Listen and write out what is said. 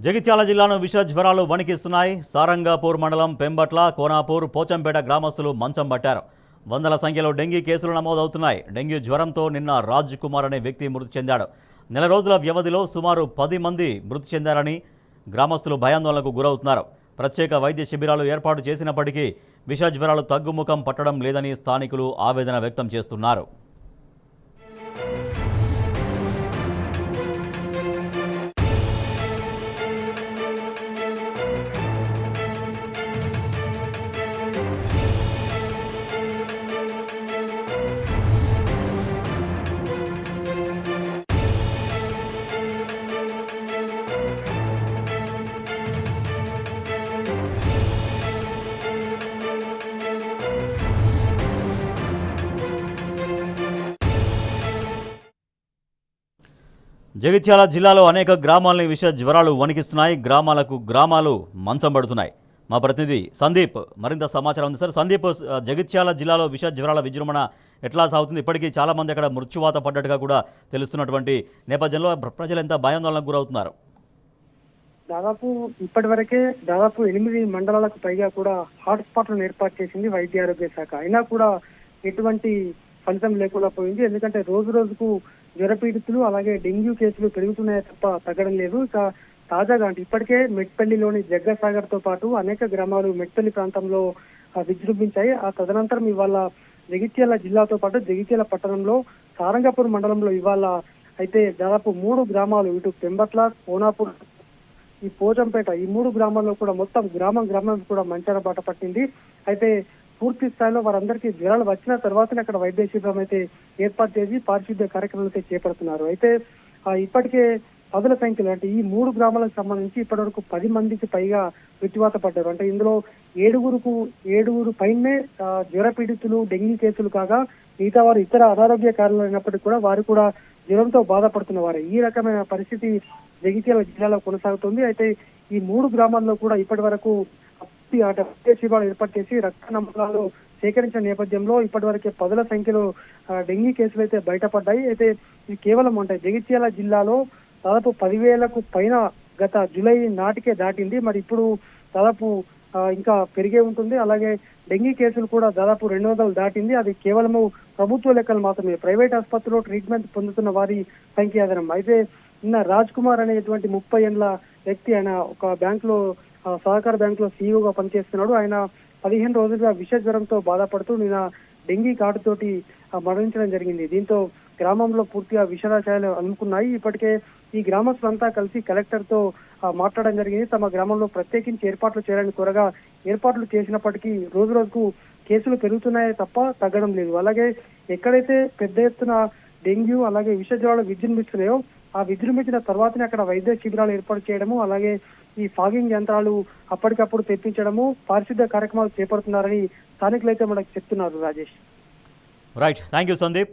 జగిత్యాల జిల్లాను విష జ్వరాలు వణికిస్తున్నాయి. సారంగాపూర్ మండలం పెంబట్ల, కోనాపూర్, పోచంపేట గ్రామస్తులు మంచం పట్టారు. వందల సంఖ్యలో డెంగీ కేసులు నమోదవుతున్నాయి. డెంగీ జ్వరంతో నిన్న రాజ్ కుమార్ అనే వ్యక్తి మృతి చెందాడు. నెల రోజుల వ్యవధిలో సుమారు 10 మంది మృతి చెందారని గ్రామస్తులు భయాందోళనకు గురవుతున్నారు. ప్రత్యేక వైద్య శిబిరాలు ఏర్పాటు చేసినప్పటికీ విష జ్వరాలు తగ్గుముఖం పట్టడం లేదని స్థానికులు ఆవేదన వ్యక్తం చేస్తున్నారు. జగిత్యాల జిల్లాలో అనేక గ్రామాలని విష జ్వరాలు వణికిస్తున్నాయి. గ్రామాలు మంచం పడుతున్నాయి. మా ప్రతినిధి సందీప్ మరింత సమాచారం ఉంది. సార్ సందీప్, జగిత్యాల జిల్లాలో విష జ్వరాల విజృంభణ ఎట్లా సాగుతుంది? ఇప్పటికీ చాలామంది అక్కడ మృత్యువాత పడ్డట్టుగా కూడా తెలుస్తున్నటువంటి నేపథ్యంలో ప్రజలు ఎంత భయాందోళనకు గురవుతున్నారు? దాదాపు 8 మండలాలకు పైగా కూడా హాట్స్పాట్లను ఏర్పాటు చేసింది వైద్య ఆరోగ్య శాఖ. అయినా కూడా ఎటువంటి ఫలితం లేకుండా పోయింది. ఎందుకంటే రోజు రోజుకు జ్వరపీడితులు అలాగే డెంగ్యూ కేసులు పెరుగుతున్నాయే తప్ప తగ్గడం లేదు. ఇక తాజాగా అంటే ఇప్పటికే మెట్పల్లిలోని జగ్గసాగర్ తో పాటు అనేక గ్రామాలు మెట్పల్లి ప్రాంతంలో విజృంభించాయి. ఆ తదనంతరం ఇవాళ జగిత్యాల జిల్లాతో పాటు జగిత్యాల పట్టణంలో సారంగపూర్ మండలంలో ఇవాళ అయితే దాదాపు 3 గ్రామాలు, ఇటు పెంబట్ల, కోనాపూర్, ఈ పోచంపేట, ఈ 3 గ్రామాల్లో కూడా మొత్తం గ్రామం కూడా మంచాన బాట పట్టింది. అయితే పూర్తి స్థాయిలో వారందరికీ జ్వరాలు వచ్చిన తర్వాతనే అక్కడ వైద్య శిబిరం అయితే ఏర్పాటు చేసి పారిశుద్ధ్య కార్యక్రమాలు అయితే చేపడుతున్నారు. అయితే ఇప్పటికే పదుల సంఖ్యలో అంటే ఈ 3 గ్రామాలకు సంబంధించి ఇప్పటి వరకు 10 మందికి పైగా మృత్యువాత పడ్డారు. అంటే ఇందులో 7 పైనే జ్వర పీడితులు, డెంగీ కేసులు కాగా మిగతా వారు ఇతర అనారోగ్య కారణాలు అయినప్పటికీ కూడా వారు కూడా జ్వరంతో బాధపడుతున్న వారే. ఈ రకమైన పరిస్థితి జగిత్యాల జిల్లాలో కొనసాగుతుంది. అయితే ఈ 3 గ్రామాల్లో కూడా ఇప్పటి వరకు వైద్య శిబిరాలు ఏర్పాటు చేసి రక్త నమూనాలు సేకరించిన నేపథ్యంలో ఇప్పటి వరకే పదుల సంఖ్యలో డెంగీ కేసులు అయితే బయటపడ్డాయి. అయితే ఇది కేవలం అంటే జగిత్యాల జిల్లాలో దాదాపు 10,000కు పైన గత జూలై నాటికే దాటింది. మరి ఇప్పుడు దాదాపు ఇంకా పెరిగే ఉంటుంది. అలాగే డెంగీ కేసులు కూడా దాదాపు 200 దాటింది. అది కేవలము ప్రభుత్వ లెక్కలు మాత్రమే. ప్రైవేట్ ఆసుపత్రిలో ట్రీట్మెంట్ పొందుతున్న వారి సంఖ్య ఆధారం. అయితే నిన్న రాజ్ కుమార్ అనేటువంటి 30 ఏళ్ల వ్యక్తి, ఆయన ఒక బ్యాంకులో సహకార బ్యాంకులో సీఈఓగా పనిచేస్తున్నాడు. ఆయన 15 రోజులుగా విష జ్వరంతో బాధపడుతూ నిన్న డెంగీ కాటుతోటి మరణించడం జరిగింది. దీంతో గ్రామంలో పూర్తిగా విషరాశాలు అనుకున్నాయి. ఇప్పటికే ఈ గ్రామస్తులంతా కలిసి కలెక్టర్ తో మాట్లాడడం జరిగింది. తమ గ్రామంలో ప్రత్యేకించి ఏర్పాట్లు చేయాలని కోరగా ఏర్పాట్లు చేసినప్పటికీ రోజు రోజుకు కేసులు పెరుగుతున్నాయే తప్ప తగ్గడం లేదు. అలాగే ఎక్కడైతే పెద్ద ఎత్తున డెంగ్యూ అలాగే విష జ్వరాలు విజృంభిస్తున్నాయో ఆ విజృంభించిన తర్వాతనే అక్కడ వైద్య శిబిరాలు ఏర్పాటు చేయడము, అలాగే ఈ ఫాగింగ్ యంత్రాలు అప్పటికప్పుడు తెప్పించడము, పారిశుద్ధ్య కార్యక్రమాలు చేపడుతున్నారని స్థానికులైతే మనకు చెప్తున్నారు. Rajesh. Right, thank you Sandeep.